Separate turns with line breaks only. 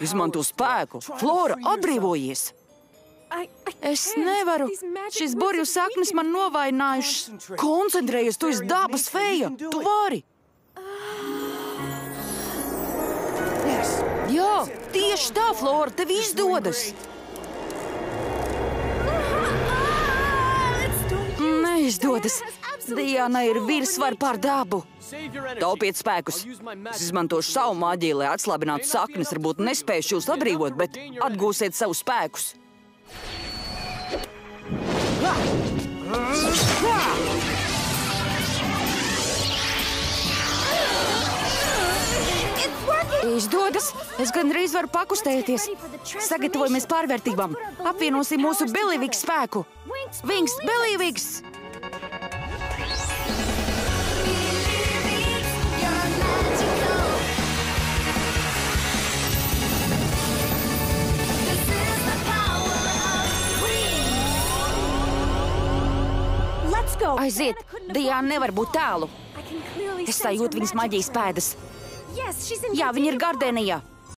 Izmanto spēku. Flora, atbrīvojies! Es nevaru. Šis burju saknes man novainājušas. Koncentrējies, tu esi dabas feja. Tu vari! Jā, tieši tā, Flora, tev izdodas! Neizdodas. Diana ir virsvar pār dabu. Taupiet spēkus. Es izmantošu savu maģiju, lai atslābinātu saknes. Varbūt nespēšu jūs atbrīvot, bet atgūsiet savus spēkus. Izdodas. Es gandrīz varu pakustēties. Sagatavojamies pārvērtībām. Apvienosim mūsu Beliviks spēku. Vinks, Beliviks! Aiziet! Diana nevar būt tālu. Es sajūtu viņas maģijas pēdas. Jā, viņa ir Gardenijā.